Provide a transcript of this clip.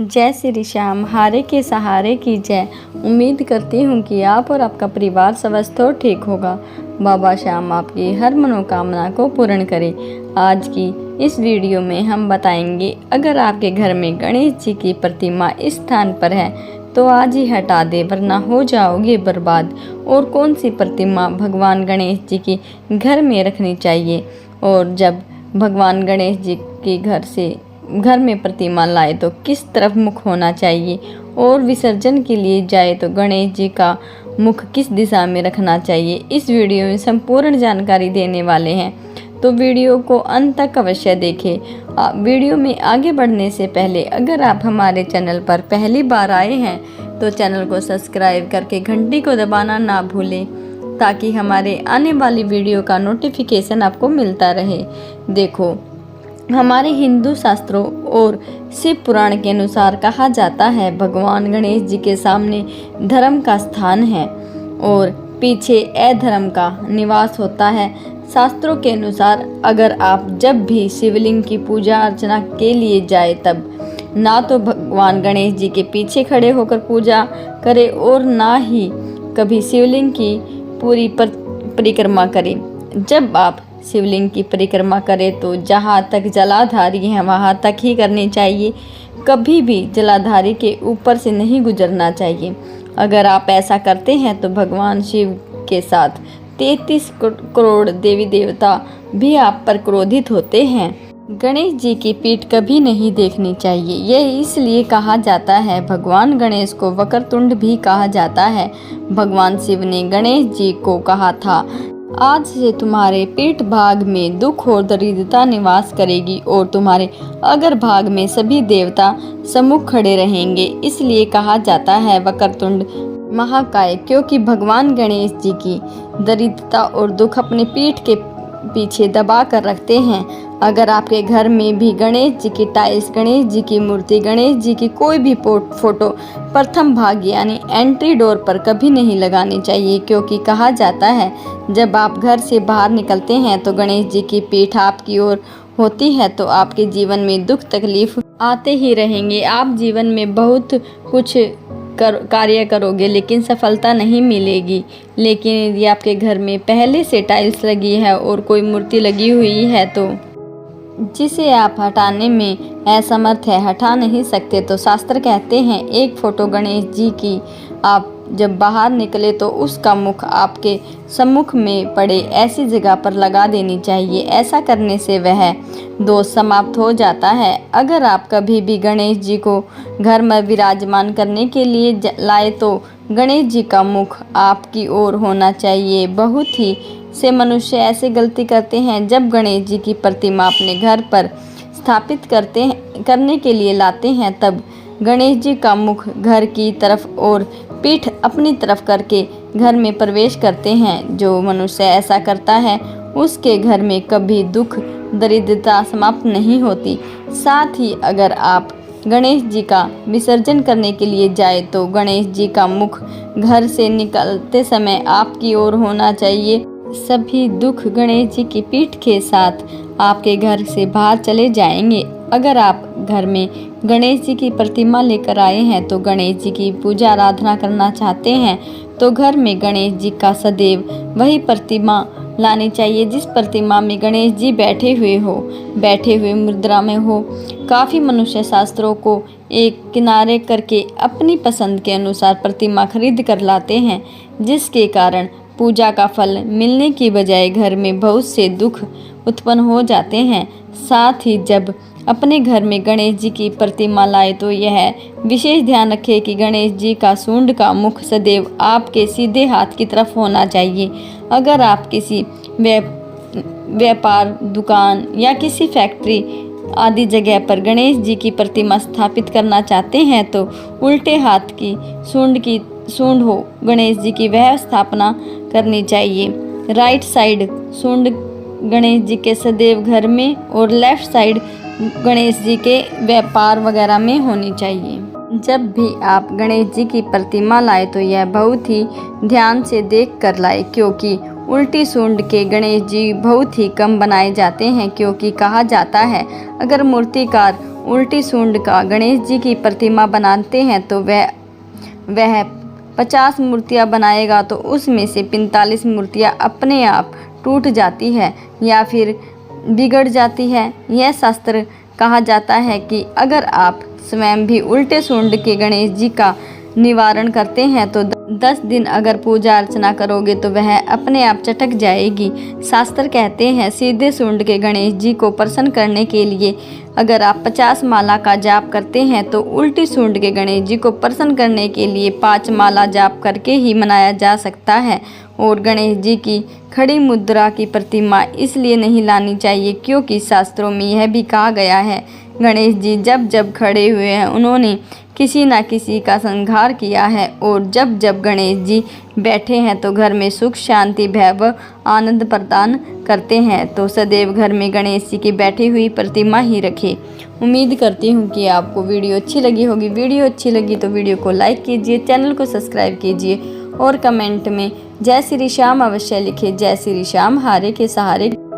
जय श्री श्याम, हारे के सहारे की जय। उम्मीद करती हूँ कि आप और आपका परिवार स्वस्थ और ठीक होगा। बाबा श्याम आपकी हर मनोकामना को पूर्ण करें। आज की इस वीडियो में हम बताएंगे, अगर आपके घर में गणेश जी की प्रतिमा इस स्थान पर है तो आज ही हटा दे, वरना हो जाओगे बर्बाद। और कौन सी प्रतिमा भगवान गणेश जी की घर में रखनी चाहिए, और जब भगवान गणेश जी के घर में प्रतिमा लाए तो किस तरफ मुख होना चाहिए, और विसर्जन के लिए जाए तो गणेश जी का मुख किस दिशा में रखना चाहिए। इस वीडियो में संपूर्ण जानकारी देने वाले हैं, तो वीडियो को अंत तक अवश्य देखें। वीडियो में आगे बढ़ने से पहले अगर आप हमारे चैनल पर पहली बार आए हैं तो चैनल को सब्सक्राइब करके घंटी को दबाना ना भूलें, ताकि हमारे आने वाली वीडियो का नोटिफिकेशन आपको मिलता रहे। देखो, हमारे हिंदू शास्त्रों और शिव पुराण के अनुसार कहा जाता है, भगवान गणेश जी के सामने धर्म का स्थान है और पीछे अधर्म का निवास होता है। शास्त्रों के अनुसार अगर आप जब भी शिवलिंग की पूजा अर्चना के लिए जाए, तब ना तो भगवान गणेश जी के पीछे खड़े होकर पूजा करें और ना ही कभी शिवलिंग की पूरी परिक्रमा करें। जब आप शिवलिंग की परिक्रमा करें तो जहाँ तक जलाधारी है वहाँ तक ही करनी चाहिए, कभी भी जलाधारी के ऊपर से नहीं गुजरना चाहिए। अगर आप ऐसा करते हैं तो भगवान शिव के साथ 33 करोड़ देवी देवता भी आप पर क्रोधित होते हैं। गणेश जी की पीठ कभी नहीं देखनी चाहिए। यह इसलिए कहा जाता है, भगवान गणेश को वक्रतुंड भी कहा जाता है। भगवान शिव ने गणेश जी को कहा था, आज से तुम्हारे पीठ भाग में दुख और दरिद्रता निवास करेगी और तुम्हारे अगर भाग में सभी देवता सम्मुख खड़े रहेंगे। इसलिए कहा जाता है वक्रतुंड महाकाय, क्योंकि भगवान गणेश जी की दरिद्रता और दुख अपनी पीठ के पीछे दबा कर रखते हैं। अगर आपके घर में भी गणेश जी की टाइल्स, गणेश जी की मूर्ति, गणेश जी की कोई भी फोटो प्रथम भाग यानी एंट्री डोर पर कभी नहीं लगानी चाहिए, क्योंकि कहा जाता है जब आप घर से बाहर निकलते हैं तो गणेश जी की पीठ आपकी ओर होती है, तो आपके जीवन में दुख तकलीफ आते ही रहेंगे। आप जीवन में बहुत कुछ कार्य करोगे लेकिन सफलता नहीं मिलेगी। लेकिन यदि आपके घर में पहले से टाइल्स लगी है और कोई मूर्ति लगी हुई है तो जिसे आप हटाने में असमर्थ है, हटा नहीं सकते, तो शास्त्र कहते हैं एक फोटो गणेश जी की आप जब बाहर निकले तो उसका मुख आपके सम्मुख में पड़े ऐसी जगह पर लगा देनी चाहिए। ऐसा करने से वह दोष समाप्त हो जाता है। अगर आप कभी भी गणेश जी को घर में विराजमान करने के लिए लाए तो गणेश जी का मुख आपकी ओर होना चाहिए। बहुत ही से मनुष्य ऐसे गलती करते हैं, जब गणेश जी की प्रतिमा अपने घर पर स्थापित करने के लिए लाते हैं तब गणेश जी का मुख घर की तरफ और पीठ अपनी तरफ करके घर में प्रवेश करते हैं। जो मनुष्य ऐसा करता है उसके घर में कभी दुख दरिद्रता समाप्त नहीं होती। साथ ही अगर आप गणेश जी का विसर्जन करने के लिए जाए तो गणेश जी का मुख घर से निकलते समय आपकी ओर होना चाहिए। सभी दुख गणेश जी की पीठ के साथ आपके घर से बाहर चले जाएंगे। अगर आप घर में गणेश जी की प्रतिमा लेकर आए हैं तो गणेश जी की पूजा आराधना करना चाहते हैं तो घर में गणेश जी का सदैव वही प्रतिमा लानी चाहिए जिस प्रतिमा में गणेश जी बैठे हुए मुद्रा में हो। काफ़ी मनुष्य शास्त्रों को एक किनारे करके अपनी पसंद के अनुसार प्रतिमा खरीद कर लाते हैं, जिसके कारण पूजा का फल मिलने की बजाय घर में बहुत से दुख उत्पन्न हो जाते हैं। साथ ही जब अपने घर में गणेश जी की प्रतिमा लाए तो यह विशेष ध्यान रखें कि गणेश जी का सूंड का मुख सदैव आपके सीधे हाथ की तरफ होना चाहिए। अगर आप किसी व्यापार दुकान या किसी फैक्ट्री आदि जगह पर गणेश जी की प्रतिमा स्थापित करना चाहते हैं तो उल्टे हाथ की सूंड हो गणेश जी की वह स्थापना करनी चाहिए। राइट साइड सूंड गणेश जी के सदैव घर में और लेफ्ट साइड गणेश जी के व्यापार वगैरह में होनी चाहिए। जब भी आप गणेश जी की प्रतिमा लाए तो यह बहुत ही ध्यान से देख कर लाए, क्योंकि उल्टी सूंड के गणेश जी बहुत ही कम बनाए जाते हैं। क्योंकि कहा जाता है अगर मूर्तिकार उल्टी सूंड का गणेश जी की प्रतिमा बनाते हैं तो वह 50 मूर्तियाँ बनाएगा तो उसमें से 45 मूर्तियाँ अपने आप टूट जाती है या फिर बिगड़ जाती है। यह शास्त्र कहा जाता है कि अगर आप स्वयं भी उल्टे सूंड के गणेश जी का निवारण करते हैं तो 10 दिन अगर पूजा अर्चना करोगे तो वह अपने आप चटक जाएगी। शास्त्र कहते हैं सीधे सूंड के गणेश जी को प्रसन्न करने के लिए अगर आप 50 माला का जाप करते हैं तो उल्टी सूंड के गणेश जी को प्रसन्न करने के लिए 5 माला जाप करके ही मनाया जा सकता है। और गणेश जी की खड़ी मुद्रा की प्रतिमा इसलिए नहीं लानी चाहिए क्योंकि शास्त्रों में यह भी कहा गया है गणेश जी जब जब खड़े हुए हैं उन्होंने किसी न किसी का संहार किया है और जब जब गणेश जी बैठे हैं तो घर में सुख शांति वैभव आनंद प्रदान करते हैं। तो सदैव घर में गणेश जी की बैठी हुई प्रतिमा ही रखें। उम्मीद करती हूँ कि आपको वीडियो अच्छी लगी होगी। वीडियो अच्छी लगी तो वीडियो को लाइक कीजिए, चैनल को सब्सक्राइब कीजिए और कमेंट में जय श्री श्याम अवश्य लिखिए। जय श्री श्याम हारे के सहारे।